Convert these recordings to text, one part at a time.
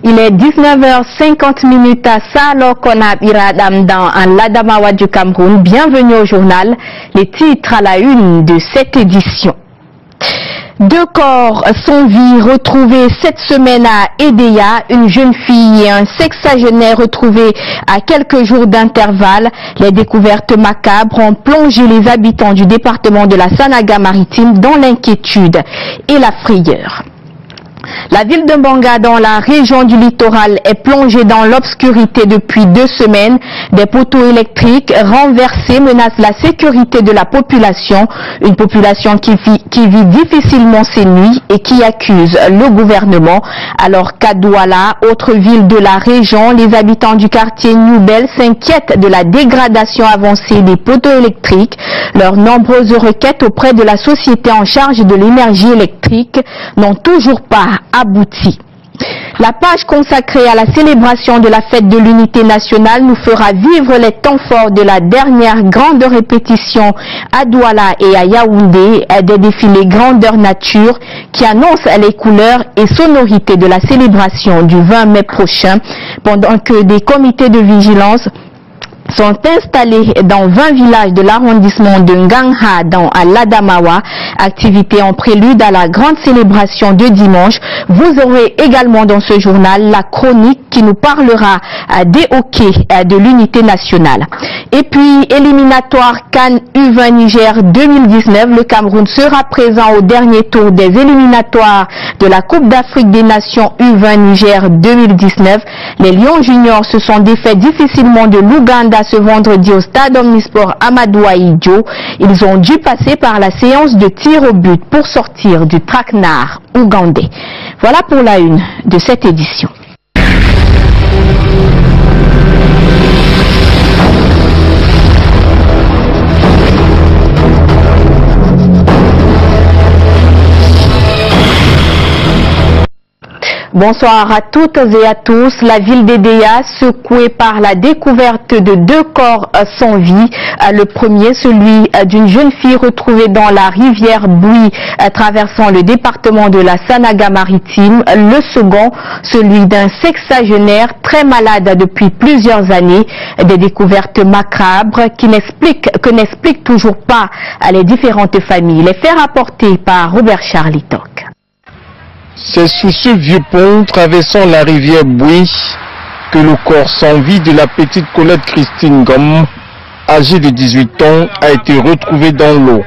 Il est 19h50 à Salokonab Iradam dans l'Adamawa du Cameroun. Bienvenue au journal. Les titres à la une de cette édition. 2 corps sans vie retrouvés cette semaine à Edéa, une jeune fille et un sexagénaire retrouvés à quelques jours d'intervalle. Les découvertes macabres ont plongé les habitants du département de la Sanaga-Maritime dans l'inquiétude et la frayeur. La ville de Mbanga dans la région du littoral est plongée dans l'obscurité depuis 2 semaines. Des poteaux électriques renversés menacent la sécurité de la population. Une population qui vit difficilement ses nuits et qui accuse le gouvernement. Alors qu'à Douala, autre ville de la région, les habitants du quartier Noubel s'inquiètent de la dégradation avancée des poteaux électriques. Leurs nombreuses requêtes auprès de la société en charge de l'énergie électrique n'ont toujours pas abouti. La page consacrée à la célébration de la fête de l'unité nationale nous fera vivre les temps forts de la dernière grande répétition à Douala et à Yaoundé, des défilés grandeur nature qui annoncent les couleurs et sonorités de la célébration du 20 mai prochain, pendant que des comités de vigilance sont installés dans 20 villages de l'arrondissement de Ngangha dans l'Adamawa, activité en prélude à la grande célébration de dimanche. Vous aurez également dans ce journal la chronique qui nous parlera des hockey de l'unité nationale. Et puis, éliminatoire CAN U20 Niger 2019, le Cameroun sera présent au dernier tour des éliminatoires de la Coupe d'Afrique des Nations U20 Niger 2019. Les Lions juniors se sont défaits difficilement de l'Ouganda ce vendredi au stade Omnisport Amadou Ahidjo. Ils ont dû passer par la séance de tir au but pour sortir du traquenard ougandais. Voilà pour la une de cette édition. Bonsoir à toutes et à tous. La ville d'Edéa, secouée par la découverte de 2 corps sans vie. Le premier, celui d'une jeune fille retrouvée dans la rivière Bouy, traversant le département de la Sanaga-Maritime. Le second, celui d'un sexagénaire très malade depuis plusieurs années. Des découvertes macabres qui n'expliquent toujours pas les différentes familles. Les faits rapportés par Robert Charlitok. C'est sous ce vieux pont traversant la rivière Bouy que le corps sans vie de la petite Colette Christine Gomme, âgée de 18 ans, a été retrouvé dans l'eau.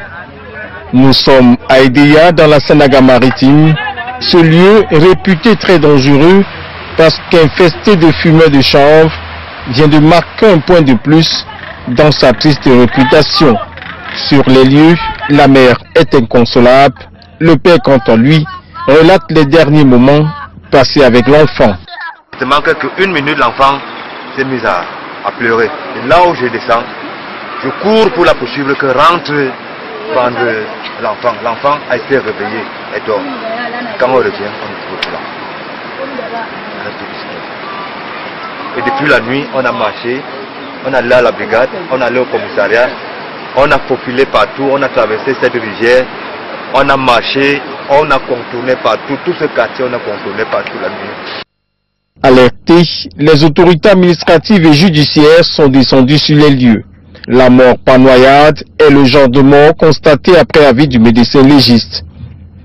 Nous sommes à Edéa dans la Sanaga-Maritime, ce lieu réputé très dangereux parce qu'infesté de fumée de chanvre vient de marquer un point de plus dans sa triste réputation. Sur les lieux, la mère est inconsolable, le père quant à lui relate les derniers moments passés avec l'enfant. Il ne manquait qu'une minute, l'enfant s'est mis à pleurer. Et là où je descends, je cours pour la poursuivre que rentre prendre l'enfant. L'enfant a été réveillé et dort. Quand on revient, on ne trouve pas. Et depuis la nuit, on a marché, on allait à la brigade, on allait au commissariat, on a faufilé partout, on a traversé cette rivière, on a marché, on a contourné partout, tout ce quartier, on a contourné partout la nuit. Alertés, les autorités administratives et judiciaires sont descendues sur les lieux. La mort par noyade est le genre de mort constaté après avis du médecin légiste.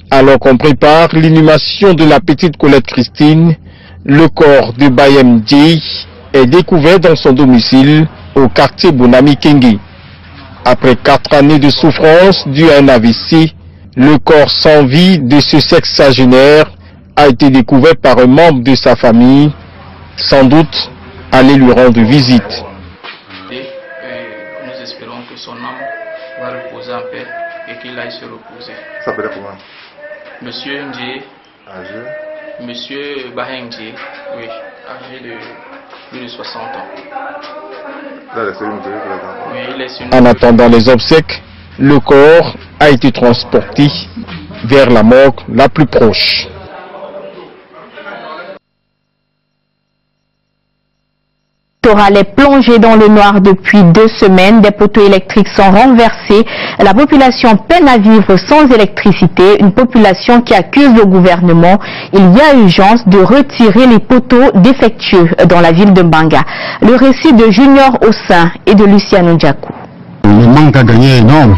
Alors qu'on prépare l'inhumation de la petite Colette Christine, le corps de Bayem Djei est découvert dans son domicile au quartier Bonami Kengi. Après 4 années de souffrance dues à un AVC, le corps sans vie de ce sexagénaire a été découvert par un membre de sa famille, sans doute allé lui rendre visite. Nous espérons que son âme va reposer en paix et qu'il aille se reposer. Ça s'appelle comment? Monsieur Ndjé, Monsieur Baheng Ndjé, oui, âgé de plus de 60 ans. Oui, il est sur En attendant les obsèques, le corps a été transporté vers la morgue la plus proche. Toral est plongé dans le noir depuis 2 semaines. Des poteaux électriques sont renversés. La population peine à vivre sans électricité. Une population qui accuse le gouvernement. Il y a urgence de retirer les poteaux défectueux dans la ville de Mbanga. Le récit de Junior Ossin et de Luciano Ndiakou. Le manque à gagner est énorme.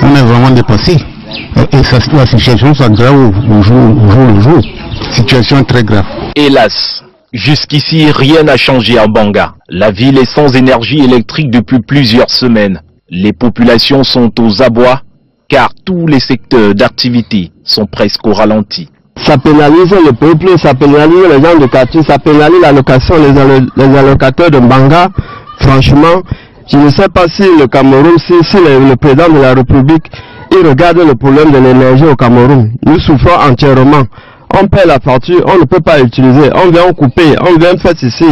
On est vraiment dépassé. Et la situation s'aggrave au jour le jour. Situation très grave. Hélas, jusqu'ici, rien n'a changé à Mbanga. La ville est sans énergie électrique depuis plusieurs semaines. Les populations sont aux abois car tous les secteurs d'activité sont presque au ralenti. Ça pénalise le peuple, ça pénalise les gens de quartier, ça pénalise l'allocation, les allocateurs de Mbanga. Franchement, je ne sais pas si le Cameroun, si le président de la République, il regarde le problème de l'énergie au Cameroun. Nous souffrons entièrement. On paie la facture, on ne peut pas utiliser, on vient couper, on vient faire ceci,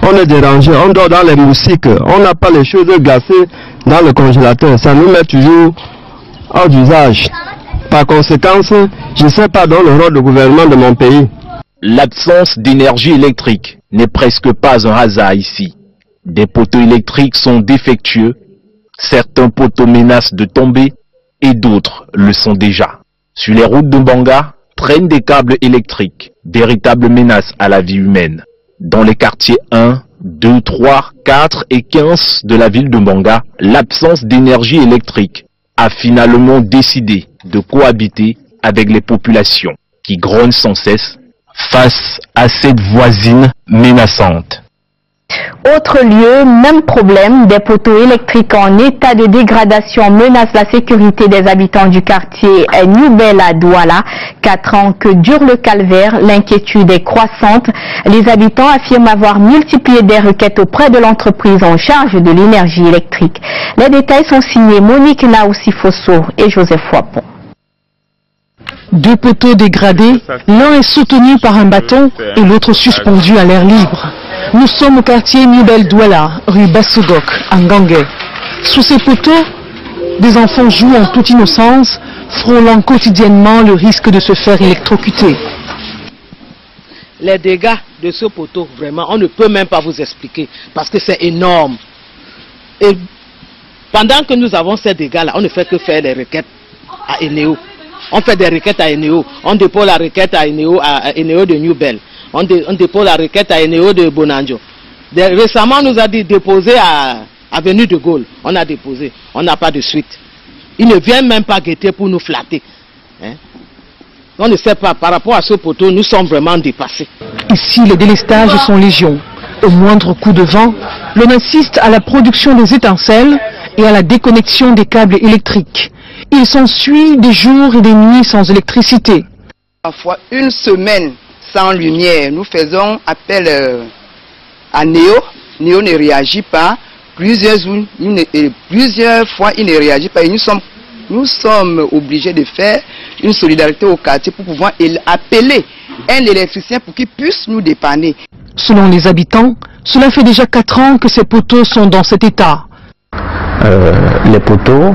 on est dérangé, on dort dans les moustiques, on n'a pas les choses glacées dans le congélateur, ça nous met toujours hors d'usage. Par conséquent, je ne sais pas dans le rôle du gouvernement de mon pays. L'absence d'énergie électrique n'est presque pas un hasard ici. Des poteaux électriques sont défectueux, certains poteaux menacent de tomber et d'autres le sont déjà. Sur les routes de Mbanga, traînent des câbles électriques, véritable menace à la vie humaine. Dans les quartiers 1, 2, 3, 4 et 15 de la ville de Mbanga, l'absence d'énergie électrique a finalement décidé de cohabiter avec les populations qui grognent sans cesse face à cette voisine menaçante. Autre lieu, même problème, des poteaux électriques en état de dégradation menacent la sécurité des habitants du quartier New Bell à Douala. 4 ans que dure le calvaire, l'inquiétude est croissante. Les habitants affirment avoir multiplié des requêtes auprès de l'entreprise en charge de l'énergie électrique. Les détails sont signés Monique Naoussi-Fosso et Joseph Wapon. 2 poteaux dégradés, l'un est soutenu par un bâton et l'autre suspendu à l'air libre. Nous sommes au quartier Nubel Douala, rue Bassogok, à Ngangé. Sous ces poteaux, des enfants jouent en toute innocence, frôlant quotidiennement le risque de se faire électrocuter. Les dégâts de ce poteau, vraiment, on ne peut même pas vous expliquer, parce que c'est énorme. Et pendant que nous avons ces dégâts-là, on ne fait que faire des requêtes à Eneo. On fait des requêtes à Eneo, on dépose la requête à Eneo de New Bell. On dépose la requête à Eneo de Bonanjo. Récemment, on nous a dit déposer à Avenue de Gaulle. On a déposé. On n'a pas de suite. Ils ne viennent même pas guetter pour nous flatter. Hein? On ne sait pas. Par rapport à ce poteau, nous sommes vraiment dépassés. Ici, les délestages sont légion. Au moindre coup de vent, l'on assiste à la production des étincelles et à la déconnexion des câbles électriques. Il s'ensuit des jours et des nuits sans électricité. Parfois, une semaine sans lumière. Nous faisons appel à Néo. Néo ne réagit pas. Plusieurs fois, il ne réagit pas. Et nous sommes obligés de faire une solidarité au quartier pour pouvoir appeler un électricien pour qu'il puisse nous dépanner. Selon les habitants, cela fait déjà 4 ans que ces poteaux sont dans cet état. Les poteaux,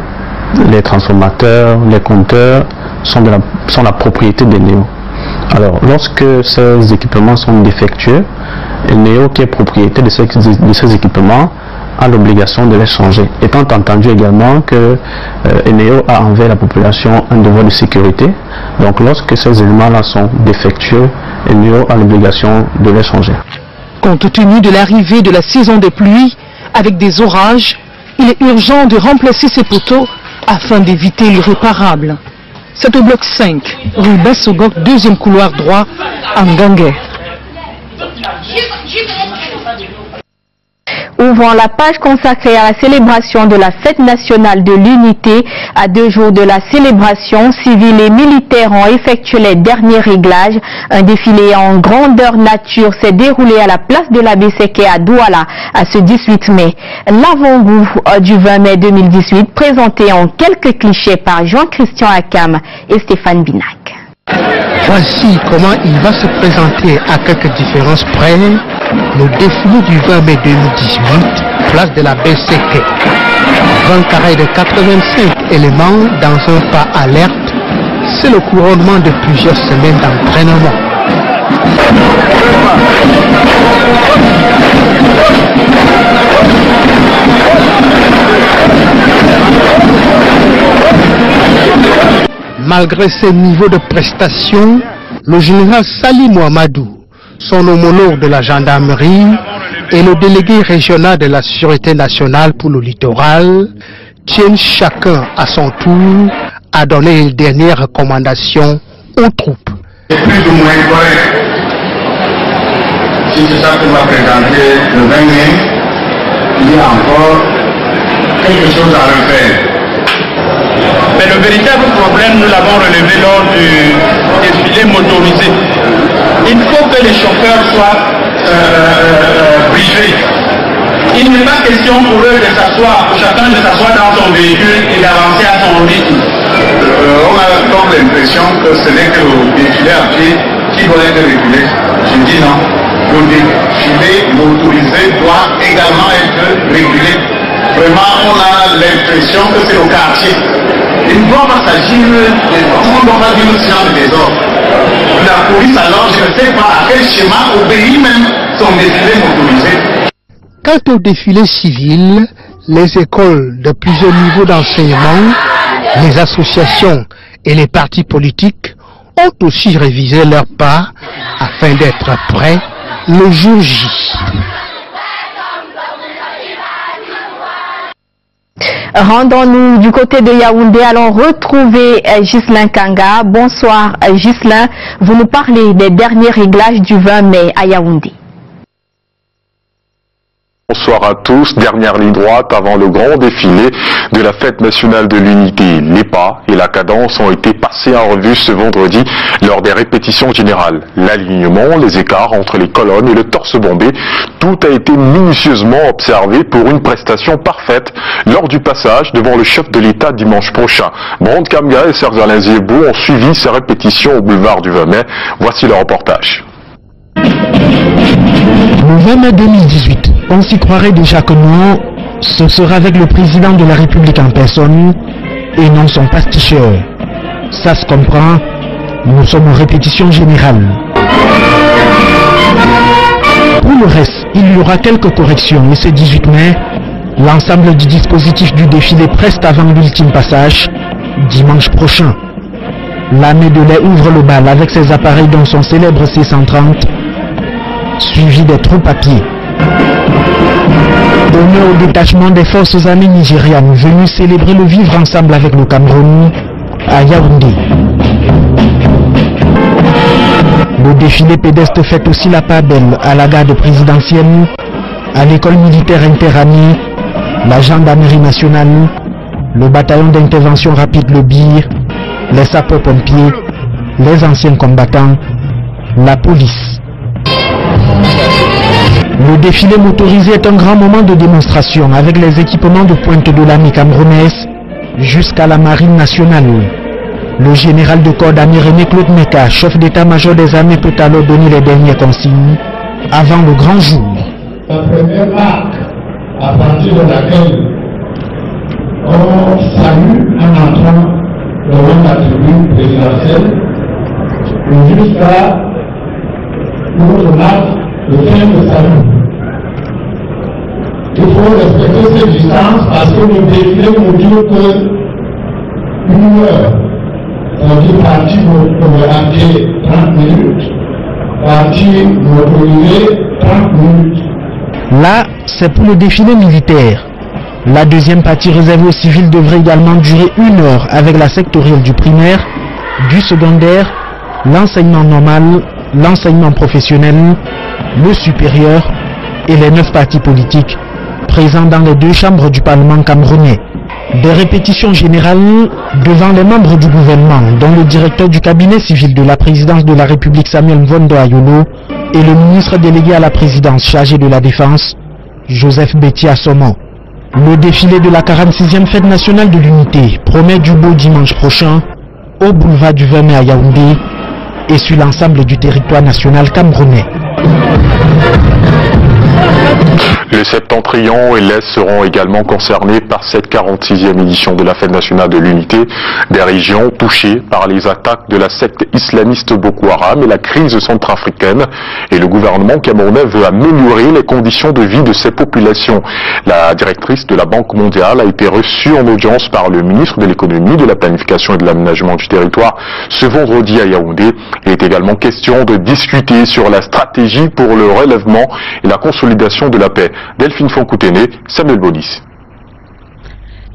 les transformateurs, les compteurs sont la propriété de Néo. Alors, lorsque ces équipements sont défectueux, Néo, qui est propriétaire de ces équipements, a l'obligation de les changer. Étant entendu également que Néo a envers la population un devoir de sécurité, donc lorsque ces éléments-là sont défectueux, Néo a l'obligation de les changer. Compte tenu de l'arrivée de la saison des pluies, avec des orages, il est urgent de remplacer ces poteaux afin d'éviter l'irréparable. C'est au bloc 5, rue Bassogok, 2e couloir droit, à Ngangé. Ouvrant la page consacrée à la célébration de la fête nationale de l'unité, à 2 jours de la célébration, civils et militaires ont effectué les derniers réglages. Un défilé en grandeur nature s'est déroulé à la place de l'abbé Séké à Douala à ce 18 mai. L'avant-goût du 20 mai 2018 présenté en quelques clichés par Jean-Christian Akam et Stéphane Binac. Voici comment il va se présenter à quelques différences près. Le défilé du 20 mai 2018, place de la BCK. 20 carrés de 85 éléments dans un pas alerte. C'est le couronnement de plusieurs semaines d'entraînement. Malgré ces niveaux de prestations, le général Sali Mohamedou, son homologue de la gendarmerie et le délégué régional de la Sûreté nationale pour le littoral tiennent chacun à son tour à donner une dernière recommandation aux troupes. C'est plus ou moins correct. Si c'est ça qu'on va présenter le 20 mai, il y a encore quelque chose à refaire. Mais le véritable problème, nous l'avons relevé lors du défilé motorisé. Il faut que les chauffeurs soient briefés. Il n'est pas question pour eux de s'asseoir, pour chacun de s'asseoir dans son véhicule et d'avancer à son rythme. On a comme l'impression que ce n'est que le défilé à pied qui doit être régulé. Je dis non. Le défilé motorisé doit également être régulé. Vraiment, on a l'impression que c'est le quartier. Il ne doit pas s'agir on ne doit pas dire le silence des ordres. La police, alors, je ne sais pas à quel schéma obéit même son défilé motorisé. Quant au défilé civil, les écoles de plusieurs niveaux d'enseignement, les associations et les partis politiques ont aussi révisé leur pas afin d'être prêts le jour J. Rendons-nous du côté de Yaoundé, allons retrouver Ghislain Kanga. Bonsoir Ghislain, vous nous parlez des derniers réglages du 20 mai à Yaoundé. Bonsoir à tous. Dernière ligne droite avant le grand défilé de la fête nationale de l'unité. Les pas et la cadence ont été passés en revue ce vendredi lors des répétitions générales. L'alignement, les écarts entre les colonnes et le torse bombé, tout a été minutieusement observé pour une prestation parfaite lors du passage devant le chef de l'État dimanche prochain. Brand Kamga et Serge Alain Ziebou ont suivi ces répétitions au boulevard du 20 mai. Voici le reportage. Le 20 mai 2018, on s'y croirait déjà que non, ce sera avec le président de la République en personne et non son pasticheur. Ça se comprend, nous sommes en répétition générale. Pour le reste, il y aura quelques corrections et ce 18 mai, l'ensemble du dispositif du défilé preste avant l'ultime passage, dimanche prochain. L'armée de lait ouvre le bal avec ses appareils dont son célèbre C-130, suivi des troupes à pied. Honneur au détachement des forces armées nigérianes venues célébrer le vivre ensemble avec le Cameroun à Yaoundé. Le défilé pédestre fait aussi la part belle à la garde présidentielle, à l'école militaire interarmée, la gendarmerie nationale, le bataillon d'intervention rapide le BIR, les sapeurs-pompiers, les anciens combattants, la police. Le défilé motorisé est un grand moment de démonstration avec les équipements de pointe de l'armée camerounaise jusqu'à la marine nationale. Le général de corps d'armée René Claude Meka, chef d'état-major des armées, peut alors donner les dernières consignes avant le grand jour. La première marque à partir de laquelle on salue en entrant devant la tribune présidentielle jusqu'à notre marque de fin de salut. Il faut respecter ces distances parce que le défilé ne dure que 1 heure. C'est-à-dire partie à pied 30 minutes, partie motorisée 30 minutes. Là, c'est pour le défilé militaire. La deuxième partie réservée aux civils devrait également durer 1 heure avec la sectorielle du primaire, du secondaire, l'enseignement normal, l'enseignement professionnel, le supérieur et les 9 partis politiques présents dans les 2 chambres du Parlement camerounais. Des répétitions générales devant les membres du gouvernement, dont le directeur du cabinet civil de la présidence de la République Samuel Mvondo Ayolo et le ministre délégué à la présidence chargé de la défense, Joseph Betty Assomo. Le défilé de la 46e fête nationale de l'unité promet du beau dimanche prochain au boulevard du 20 mai à Yaoundé et sur l'ensemble du territoire national camerounais. Le Septentrion et l'Est seront également concernés par cette 46e édition de la Fête nationale de l'unité, des régions touchées par les attaques de la secte islamiste Boko Haram et la crise centrafricaine. Et le gouvernement camerounais veut améliorer les conditions de vie de ces populations. La directrice de la Banque mondiale a été reçue en audience par le ministre de l'économie, de la planification et de l'aménagement du territoire ce vendredi à Yaoundé. Il est également question de discuter sur la stratégie pour le relèvement et la consolidation de la paix. Delphine Fonkoutene, Samuel Bonis.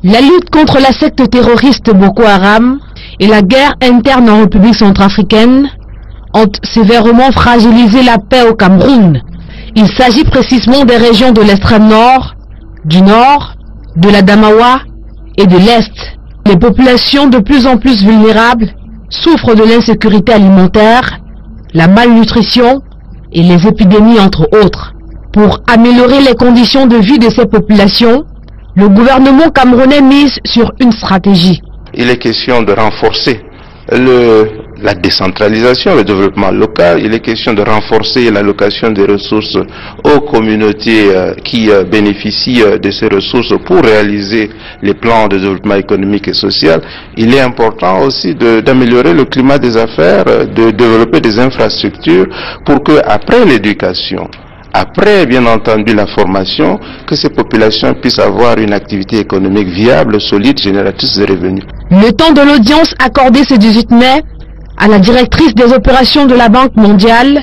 La lutte contre la secte terroriste Boko Haram et la guerre interne en République centrafricaine ont sévèrement fragilisé la paix au Cameroun. Il s'agit précisément des régions de l'extrême nord, du nord, de la Damawa et de l'Est. Les populations de plus en plus vulnérables souffrent de l'insécurité alimentaire, la malnutrition et les épidémies entre autres. Pour améliorer les conditions de vie de ces populations, le gouvernement camerounais mise sur une stratégie. Il est question de renforcer la décentralisation, le développement local. Il est question de renforcer l'allocation des ressources aux communautés qui bénéficient de ces ressources pour réaliser les plans de développement économique et social. Il est important aussi d'améliorer le climat des affaires, de développer des infrastructures pour que, après l'éducation, après, bien entendu, la formation, que ces populations puissent avoir une activité économique viable, solide, génératrice de revenus. Le temps de l'audience accordée ce 18 mai à la directrice des opérations de la Banque mondiale,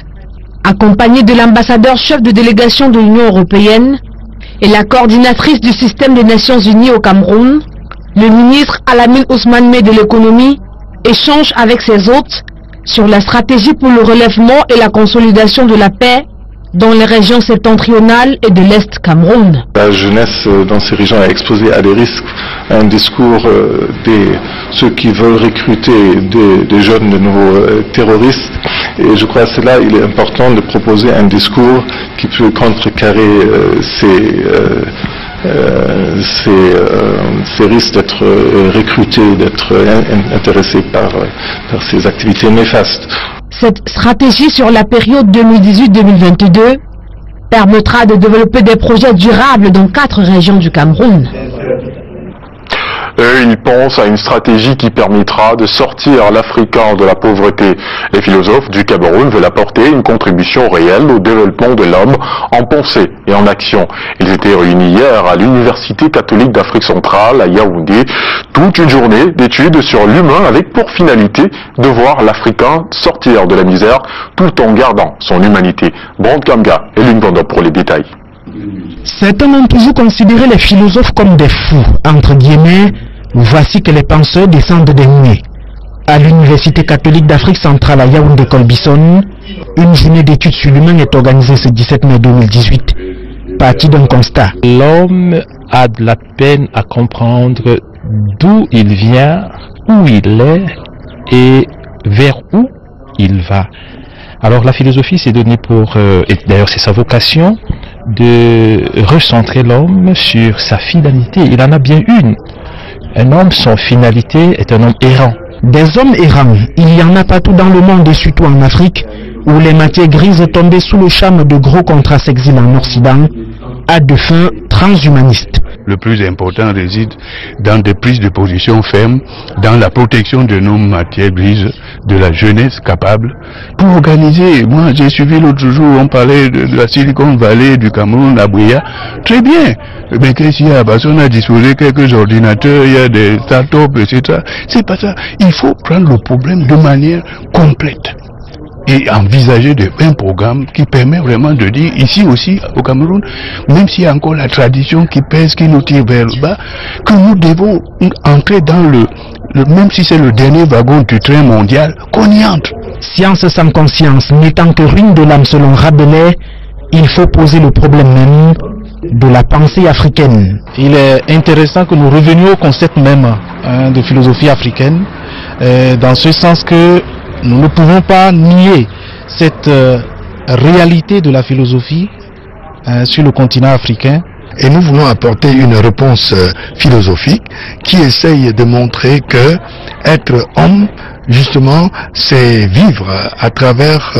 accompagnée de l'ambassadeur chef de délégation de l'Union européenne et la coordinatrice du système des Nations Unies au Cameroun, le ministre Alamine Ousmane Mey de l'économie échange avec ses hôtes sur la stratégie pour le relèvement et la consolidation de la paix dans les régions septentrionales et de l'Est Cameroun. La jeunesse dans ces régions est exposée à des risques. Un discours de ceux qui veulent recruter des jeunes de nouveaux terroristes. Et je crois que c'est là il est important de proposer un discours qui peut contrecarrer ces risques d'être recrutés, d'être intéressés par ces activités néfastes. Cette stratégie sur la période 2018-2022 permettra de développer des projets durables dans 4 régions du Cameroun. Ils pensent à une stratégie qui permettra de sortir l'Africain de la pauvreté. Les philosophes du Cameroun veulent apporter une contribution réelle au développement de l'homme en pensée et en action. Ils étaient réunis hier à l'Université catholique d'Afrique centrale à Yaoundé. Toute une journée d'études sur l'humain avec pour finalité de voir l'Africain sortir de la misère tout en gardant son humanité. Brand Kamga et Lune Vanda pour les détails. Certains ont toujours considéré les philosophes comme des fous, entre guillemets. Voici que les penseurs descendent des nuées. À l'Université catholique d'Afrique centrale à Yaoundé-Colbison, une journée d'études sur l'humain est organisée ce 17 mai 2018. Partie d'un constat. L'homme a de la peine à comprendre d'où il vient, où il est et vers où il va. Alors la philosophie s'est donnée pour, et d'ailleurs c'est sa vocation, de recentrer l'homme sur sa finalité. Il en a bien une. Un homme sans finalité est un homme errant. Des hommes errants, il y en a partout dans le monde et surtout en Afrique, où les matières grises tombées sous le charme de gros contrats s'exilent en Occident, à des fins transhumanistes. Le plus important réside dans des prises de position fermes, dans la protection de nos matières grises, de la jeunesse capable. Pour organiser, moi j'ai suivi l'autre jour, on parlait de la Silicon Valley, du Cameroun, à Bouya. Très bien. Mais qu'est-ce qu'il y a? Parce qu'on a disposé quelques ordinateurs, il y a des startups, etc. C'est pas ça. Il faut prendre le problème de manière complète. Et envisager un programme qui permet vraiment de dire, ici aussi au Cameroun, même s'il y a encore la tradition qui pèse, qui nous tire vers le bas, que nous devons entrer dans même si c'est le dernier wagon du train mondial, qu'on y entre. Science sans conscience, n'étant que ruine de l'âme selon Rabelais, il faut poser le problème même de la pensée africaine. Il est intéressant que nous revenions au concept même de philosophie africaine, dans ce sens que nous ne pouvons pas nier cette réalité de la philosophie sur le continent africain. Et nous voulons apporter une réponse philosophique qui essaye de montrer que être homme justement, c'est vivre à travers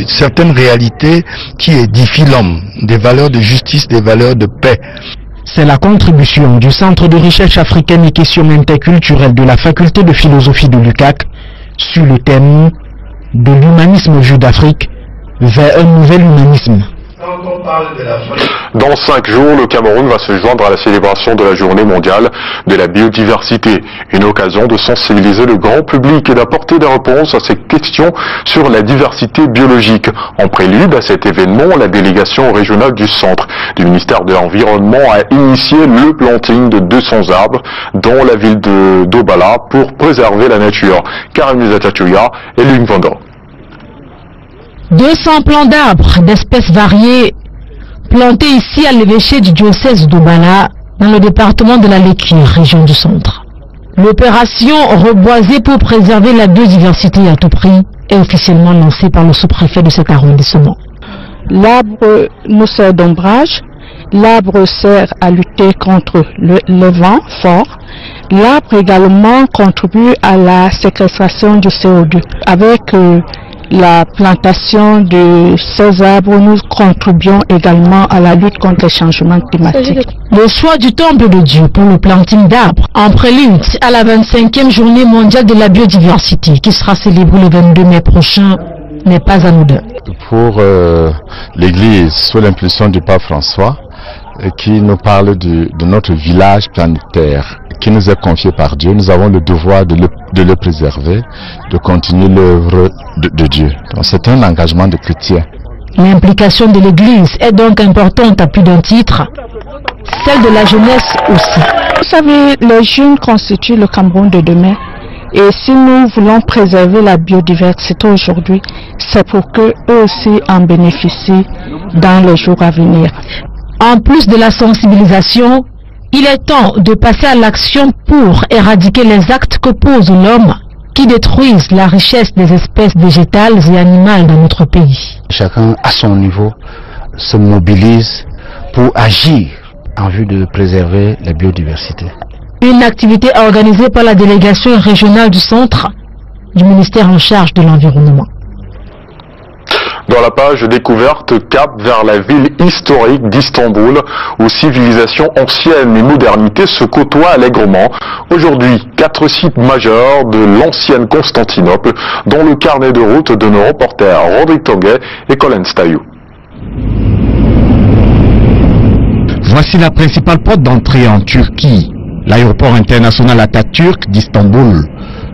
certaines réalités qui édifient l'homme, des valeurs de justice, des valeurs de paix. C'est la contribution du Centre de recherche africaine et questions interculturelles de la faculté de philosophie de l'UCAC sur le thème de l'humanisme vu d'Afrique vers un nouvel humanisme. Dans 5 jours, le Cameroun va se joindre à la célébration de la Journée mondiale de la biodiversité. Une occasion de sensibiliser le grand public et d'apporter des réponses à ces questions sur la diversité biologique. En prélude à cet événement, la délégation régionale du centre du ministère de l'Environnement a initié le planting de 200 arbres dans la ville de Dobala pour préserver la nature. Karim Zatatuya et Lung Vando. 200 plants d'arbres d'espèces variées plantés ici à l'évêché du diocèse d'Obala dans le département de la Léquire, région du centre. L'opération Reboiser pour préserver la biodiversité à tout prix est officiellement lancée par le sous-préfet de cet arrondissement. L'arbre nous sert d'ombrage, l'arbre sert à lutter contre le vent fort. L'arbre également contribue à la séquestration du CO2. Avec la plantation de ces arbres, nous contribuons également à la lutte contre les changements climatiques. Le choix du temple de Dieu pour le planting d'arbres en prélude à la 25e journée mondiale de la biodiversité qui sera célébrée le 22 mai prochain n'est pas anodin. Pour l'Église, sous l'impulsion du pape François, qui nous parle de notre village planétaire qui nous est confié par Dieu, nous avons le devoir de le préserver, de continuer l'œuvre de Dieu. Donc c'est un engagement de chrétien. L'implication de l'Église est donc importante à plus d'un titre, celle de la jeunesse aussi. Vous savez, les jeunes constituent le Cameroun de demain. Et si nous voulons préserver la biodiversité aujourd'hui, c'est pour qu'eux aussi en bénéficient dans les jours à venir. En plus de la sensibilisation, il est temps de passer à l'action pour éradiquer les actes que pose l'homme qui détruisent la richesse des espèces végétales et animales dans notre pays. Chacun à son niveau se mobilise pour agir en vue de préserver la biodiversité. Une activité organisée par la délégation régionale du centre du ministère en charge de l'environnement. Dans la page découverte, cap vers la ville historique d'Istanbul, où civilisation ancienne et modernité se côtoient allègrement. Aujourd'hui, 4 sites majeurs de l'ancienne Constantinople, dont le carnet de route de nos reporters Rodrigue Tonguet et Colin Stayou. Voici la principale porte d'entrée en Turquie, l'aéroport international Atatürk d'Istanbul,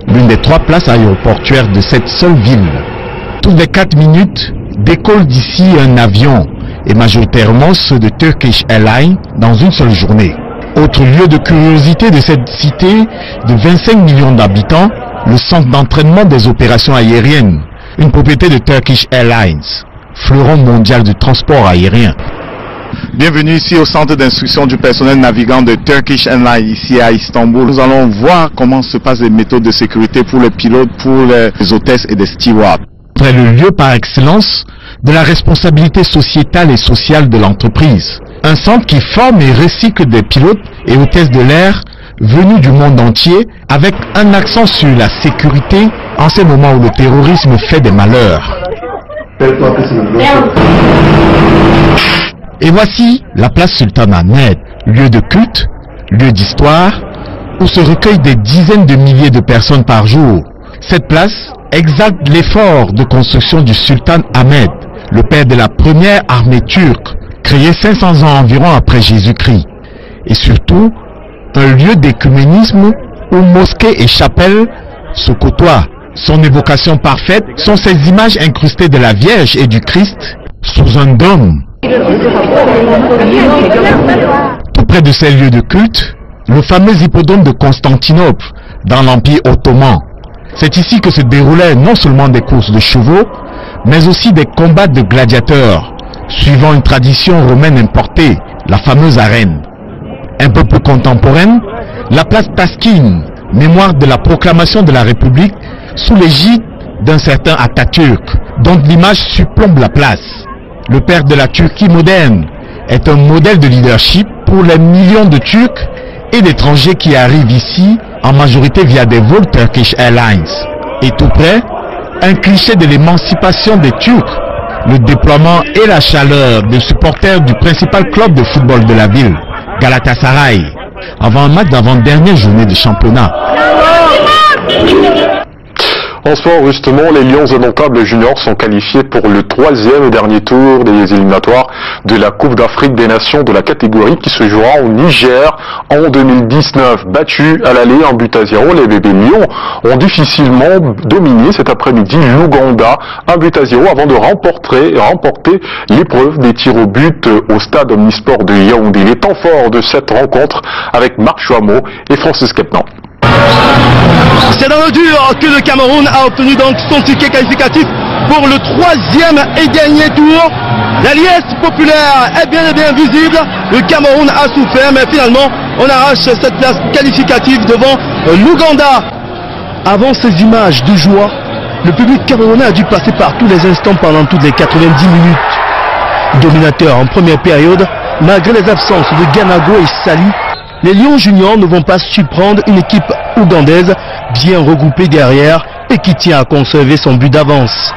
l'une des 3 places aéroportuaires de cette seule ville. Toutes les 4 minutes, décolle d'ici un avion, et majoritairement ceux de Turkish Airlines, dans une seule journée. Autre lieu de curiosité de cette cité de 25 millions d'habitants, le centre d'entraînement des opérations aériennes, une propriété de Turkish Airlines, fleuron mondial du transport aérien. Bienvenue ici au centre d'instruction du personnel navigant de Turkish Airlines, ici à Istanbul. Nous allons voir comment se passent les méthodes de sécurité pour les pilotes, pour les hôtesses et les stewards. C'est le lieu par excellence de la responsabilité sociétale et sociale de l'entreprise. Un centre qui forme et recycle des pilotes et hôtesses de l'air venus du monde entier avec un accent sur la sécurité en ces moments où le terrorisme fait des malheurs. Et voici la place Sultan Ahmed, lieu de culte, lieu d'histoire, où se recueillent des dizaines de milliers de personnes par jour. Cette place exalte l'effort de construction du Sultan Ahmed, le père de la première armée turque, créée 500 ans environ après Jésus-Christ. Et surtout, un lieu d'écuménisme où mosquées et chapelles se côtoient. Son évocation parfaite sont ces images incrustées de la Vierge et du Christ sous un dôme. Tout près de ces lieux de culte, le fameux hippodrome de Constantinople, dans l'Empire ottoman. C'est ici que se déroulaient non seulement des courses de chevaux, mais aussi des combats de gladiateurs, suivant une tradition romaine importée, la fameuse arène. Un peu plus contemporaine, la place Taskine, mémoire de la proclamation de la République, sous l'égide d'un certain Atatürk, dont l'image surplombe la place. Le père de la Turquie moderne est un modèle de leadership pour les millions de Turcs et d'étrangers qui arrivent ici, en majorité via des vols Turkish Airlines. Et tout près, un cliché de l'émancipation des Turcs, le déploiement et la chaleur des supporters du principal club de football de la ville, Galatasaray, avant un match d'avant-dernière journée de championnat. En sport, justement, les Lions indomptables juniors sont qualifiés pour le 3e et dernier tour des éliminatoires de la Coupe d'Afrique des Nations de la catégorie qui se jouera au Niger en 2019. Battus à l'aller en but à 0, les bébés Lions ont difficilement dominé cet après-midi l'Ouganda, un but à 0 avant de remporter l'épreuve des tirs au but au stade omnisport de Yaoundé. Les temps forts de cette rencontre avec Marc Chouamot et Francis Kepnan. C'est dans le dur que le Cameroun a obtenu donc son ticket qualificatif pour le 3e et dernier tour. La liesse populaire est bien et bien visible. Le Cameroun a souffert, mais finalement, on arrache cette place qualificative devant l'Ouganda. Avant ces images de joie, le public camerounais a dû passer par tous les instants pendant toutes les 90 minutes. Dominateur en première période, malgré les absences de Ganago et Sali, les Lions juniors ne vont pas surprendre une équipe ougandaise bien regroupée derrière et qui tient à conserver son but d'avance.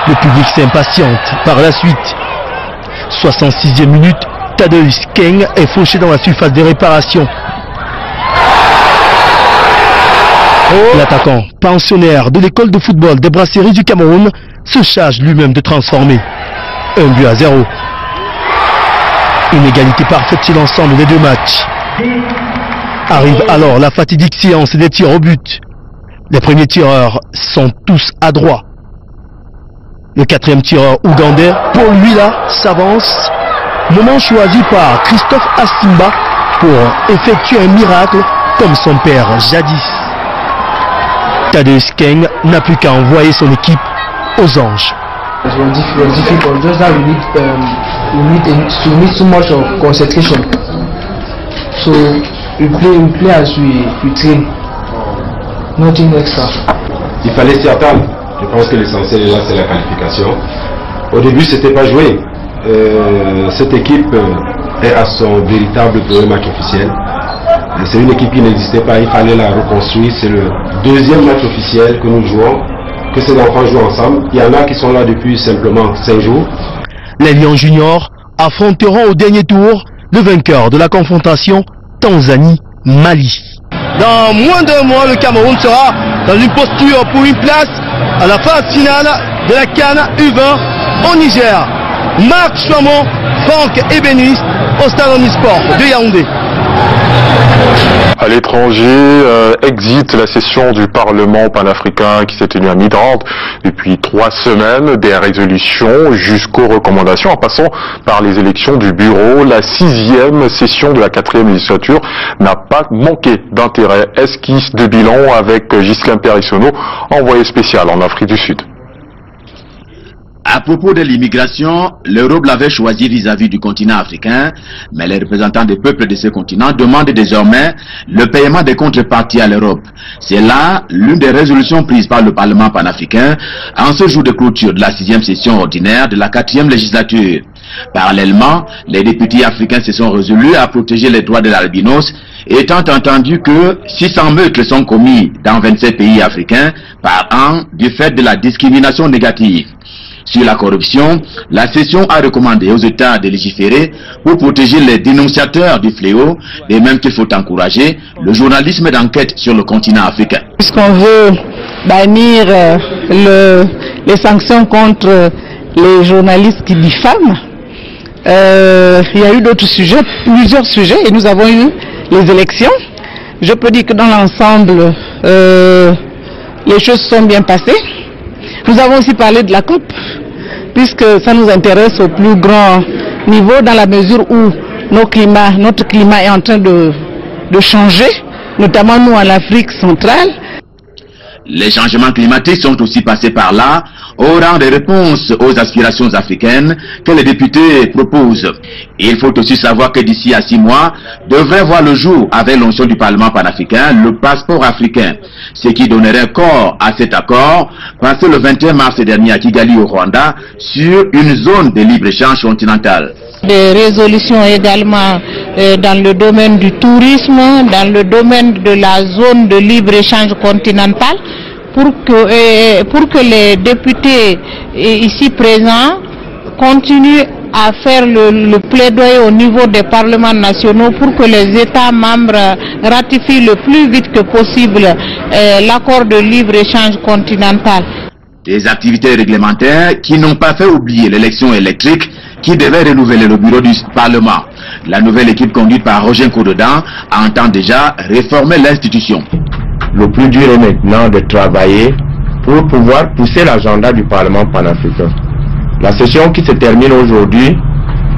Le public s'impatiente par la suite. 66e minute, Tadeusz Keng est fauché dans la surface de réparation. L'attaquant, pensionnaire de l'école de football des Brasseries du Cameroun, se charge lui-même de transformer. 1 but à 0. Une égalité parfaite sur l'ensemble des deux matchs. Arrive alors la fatidique séance des tirs au but. Les premiers tireurs sont tous à droit. Le 4e tireur ougandais, pour lui là, s'avance. Moment choisi par Christophe Asimba pour effectuer un miracle comme son père jadis. Tadeusz Keng n'a plus qu'à envoyer son équipe aux anges. It's difficult. Just that we need so much of concentration. So we play as we train. Nothing extra. Il fallait s'y attendre. Je pense que l'essentiel là c'est la qualification. Au début c'était pas joué. Cette équipe est à son véritable premier match officiel. C'est une équipe qui n'existait pas, il fallait la reconstruire. C'est le 2e match officiel que nous jouons, que ces enfants jouent ensemble. Il y en a qui sont là depuis simplement 5 jours. Les Lions juniors affronteront au dernier tour le vainqueur de la confrontation Tanzanie-Mali. Dans moins d'un mois, le Cameroun sera dans une posture pour une place à la phase finale de la CAN U20 au Niger. Marc Chouamot, Franck ébéniste au stade omnisport de Yaoundé. À l'étranger, exit la session du Parlement panafricain qui s'est tenue à Midrand depuis 3 semaines, des résolutions jusqu'aux recommandations, en passant par les élections du bureau. La 6e session de la 4e législature n'a pas manqué d'intérêt. Esquisse de bilan avec Ghislain Périssonneau, envoyé spécial en Afrique du Sud. À propos de l'immigration, l'Europe l'avait choisi vis-à-vis du continent africain, mais les représentants des peuples de ce continent demandent désormais le paiement des contreparties à l'Europe. C'est là l'une des résolutions prises par le Parlement panafricain en ce jour de clôture de la 6e session ordinaire de la 4e législature. Parallèlement, les députés africains se sont résolus à protéger les droits de l'albinos, étant entendu que 600 meurtres sont commis dans 27 pays africains par an du fait de la discrimination négative. Sur la corruption, la session a recommandé aux États de légiférer pour protéger les dénonciateurs du fléau, et même qu'il faut encourager le journalisme d'enquête sur le continent africain. Puisqu'on veut bannir les sanctions contre les journalistes qui diffament, il y a eu d'autres sujets, plusieurs sujets, et nous avons eu les élections. Je peux dire que dans l'ensemble, les choses sont bien passées. Nous avons aussi parlé de la COP, puisque ça nous intéresse au plus grand niveau, dans la mesure où notre climat est en train de changer, notamment nous en Afrique centrale. Les changements climatiques sont aussi passés par là, au rang des réponses aux aspirations africaines que les députés proposent. Il faut aussi savoir que d'ici à 6 mois, devrait voir le jour, avec l'onction du Parlement panafricain, le passeport africain, ce qui donnerait corps à cet accord, passé le 21 mars dernier à Kigali au Rwanda, sur une zone de libre-échange continentale. Des résolutions également dans le domaine du tourisme, dans le domaine de la zone de libre-échange continentale, pour que les députés ici présents continuent à faire le plaidoyer au niveau des parlements nationaux pour que les États membres ratifient le plus vite que possible l'accord de libre-échange continental. Des activités réglementaires qui n'ont pas fait oublier l'élection électrique qui devait renouveler le bureau du Parlement. La nouvelle équipe conduite par Roger Kododan entend déjà réformer l'institution. Le plus dur est maintenant de travailler pour pouvoir pousser l'agenda du Parlement panafricain. La session qui se termine aujourd'hui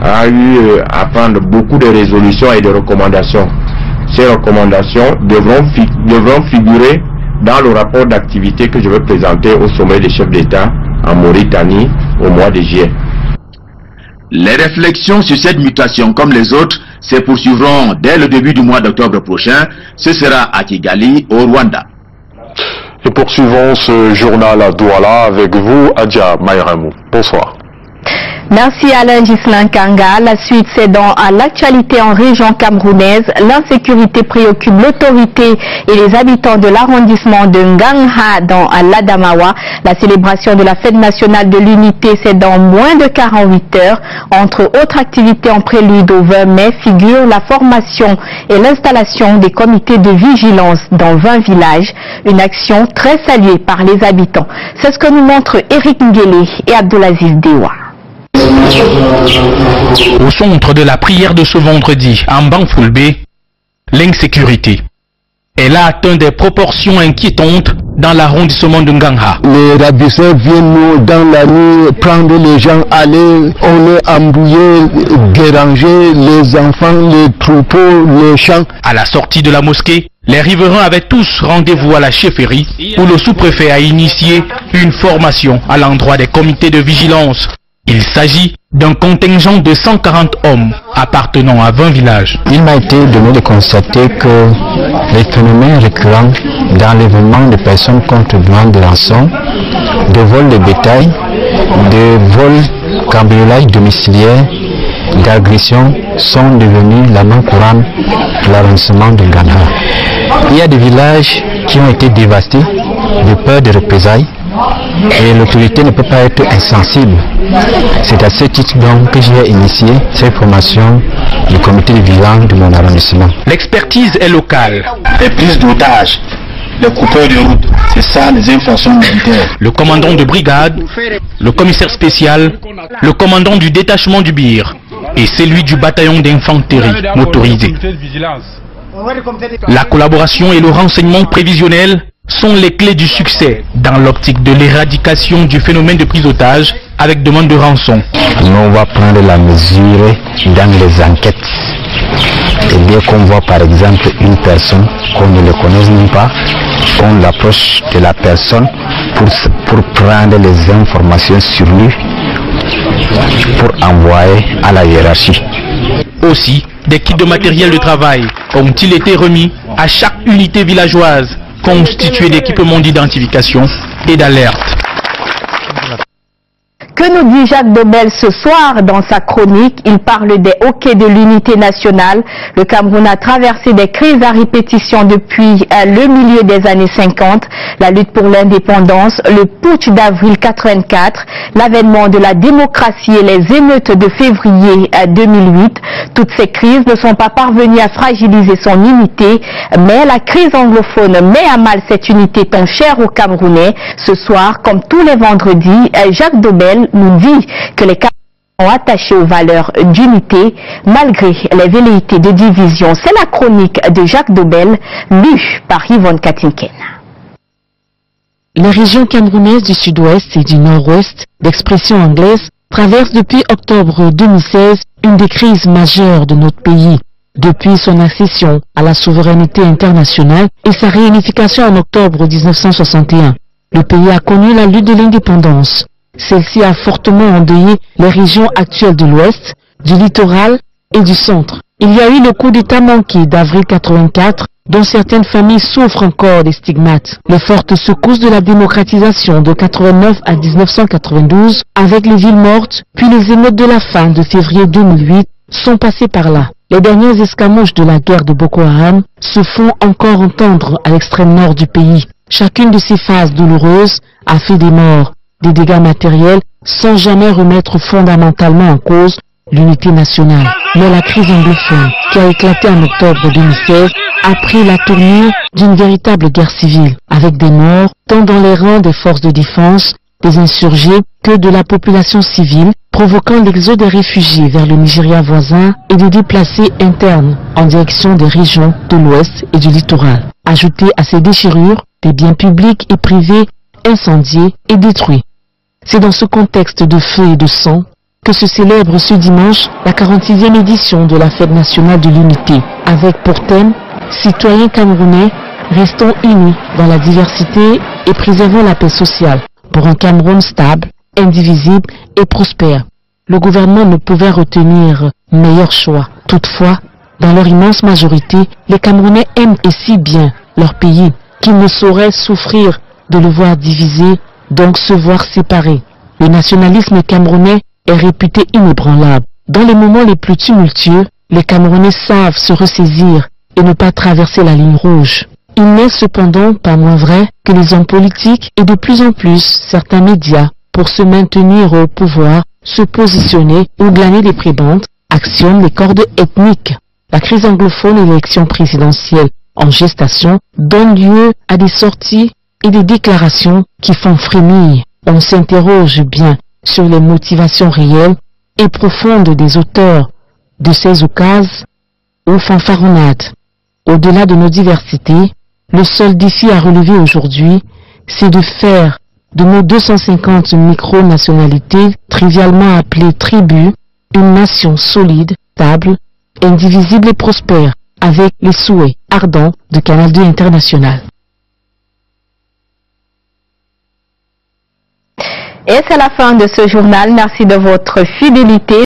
a eu à prendre beaucoup de résolutions et de recommandations. Ces recommandations devront figurer dans le rapport d'activité que je vais présenter au sommet des chefs d'État en Mauritanie au mois de juillet. Les réflexions sur cette mutation, comme les autres, se poursuivront dès le début du mois d'octobre prochain. Ce sera à Kigali, au Rwanda. Et poursuivons ce journal à Douala avec vous, Adja Mayramou. Bonsoir. Merci Alain Ghislain Kanga. La suite, c'est dans l'actualité en région camerounaise. L'insécurité préoccupe l'autorité et les habitants de l'arrondissement de Ngangha dans l'Adamawa. La célébration de la fête nationale de l'unité, c'est dans moins de 48 heures. Entre autres activités en prélude au 20 mai figurent la formation et l'installation des comités de vigilance dans 20 villages. Une action très saluée par les habitants. C'est ce que nous montrent Eric Nguele et Abdelaziz Dewa. Au centre de la prière de ce vendredi, à Mbanfoulbé, l'insécurité. Elle a atteint des proportions inquiétantes dans l'arrondissement de Ngangha. Les ravisseurs viennent nous dans la nuit prendre les gens, aller, on est embrouillé, déranger les enfants, les troupeaux, les champs. À la sortie de la mosquée, les riverains avaient tous rendez-vous à la chefferie où le sous-préfet a initié une formation à l'endroit des comités de vigilance. Il s'agit d'un contingent de 140 hommes appartenant à 20 villages. Il m'a été donné de constater que les phénomènes récurrents d'enlèvement de personnes contribuant de rançon, de vol de bétail, de vol cambriolage domiciliaire, d'agression sont devenus la main courante de l'arrondissement de Ngangha. Il y a des villages qui ont été dévastés de peur de représailles. Et l'autorité ne peut pas être insensible. C'est à ce titre donc que j'ai initié cette formation du comité de vigilance de mon arrondissement. L'expertise est locale. Les prises d'otages, les coupeurs de route, c'est ça les infractions militaires. Le commandant de brigade, le commissaire spécial, le commandant du détachement du Bir et celui du bataillon d'infanterie motorisé. La collaboration et le renseignement prévisionnel sont les clés du succès dans l'optique de l'éradication du phénomène de prise d'otage avec demande de rançon. Nous, on va prendre la mesure dans les enquêtes. Et dès qu'on voit par exemple une personne qu'on ne le connaisse même pas, on l'approche de la personne pour prendre les informations sur lui, pour envoyer à la hiérarchie. Aussi, des kits de matériel de travail ont-ils été remis à chaque unité villageoise constituée d'équipements d'identification et d'alerte. Que nous dit Jacques Dobel ce soir dans sa chronique? Il parle des hoquets de l'unité nationale. Le Cameroun a traversé des crises à répétition depuis le milieu des années 50. La lutte pour l'indépendance, le putsch d'avril 84, l'avènement de la démocratie et les émeutes de février 2008. Toutes ces crises ne sont pas parvenues à fragiliser son unité, mais la crise anglophone met à mal cette unité tant chère aux Camerounais. Ce soir, comme tous les vendredis, Jacques Dobel nous dit que les Camerounais sont attachés aux valeurs d'unité malgré les velléités de division. C'est la chronique de Jacques Dobel, lue par Yvonne Katinken. Les régions camerounaises du sud-ouest et du nord-ouest, d'expression anglaise, traversent depuis octobre 2016 une des crises majeures de notre pays. Depuis son accession à la souveraineté internationale et sa réunification en octobre 1961, le pays a connu la lutte de l'indépendance. Celle-ci a fortement endeuillé les régions actuelles de l'Ouest, du littoral et du centre. Il y a eu le coup d'État manqué d'avril 84, dont certaines familles souffrent encore des stigmates. Les fortes secousses de la démocratisation de 89 à 1992, avec les villes mortes, puis les émeutes de la fin de février 2008, sont passées par là. Les dernières escarmouches de la guerre de Boko Haram se font encore entendre à l'extrême nord du pays. Chacune de ces phases douloureuses a fait des morts, des dégâts matériels, sans jamais remettre fondamentalement en cause l'unité nationale. Mais la crise anglophone, qui a éclaté en octobre 2016, a pris la tournure d'une véritable guerre civile, avec des morts tant dans les rangs des forces de défense, des insurgés, que de la population civile, provoquant l'exode des réfugiés vers le Nigeria voisin et des déplacés internes en direction des régions de l'Ouest et du littoral. Ajouté à ces déchirures, des biens publics et privés incendiés et détruits. C'est dans ce contexte de feu et de sang que se célèbre ce dimanche la 46e édition de la Fête nationale de l'unité, avec pour thème « Citoyens camerounais, restons unis dans la diversité et préservons la paix sociale pour un Cameroun stable, indivisible et prospère ». Le gouvernement ne pouvait retenir meilleur choix. Toutefois, dans leur immense majorité, les Camerounais aiment et si bien leur pays qu'ils ne sauraient souffrir de le voir divisé, donc se voir séparé. Le nationalisme camerounais est réputé inébranlable. Dans les moments les plus tumultueux, les Camerounais savent se ressaisir et ne pas traverser la ligne rouge. Il n'est cependant pas moins vrai que les hommes politiques et de plus en plus certains médias, pour se maintenir au pouvoir, se positionner ou glaner des prébendes, actionnent les cordes ethniques. La crise anglophone et l'élection présidentielle en gestation donnent lieu à des sorties et des déclarations qui font frémir. On s'interroge bien sur les motivations réelles et profondes des auteurs de ces occasions ou fanfaronnades. Au-delà de nos diversités, le seul défi à relever aujourd'hui, c'est de faire de nos 250 micro-nationalités, trivialement appelées tribus, une nation solide, stable, indivisible et prospère, avec les souhaits ardents de Canal 2 International. Et c'est la fin de ce journal. Merci de votre fidélité.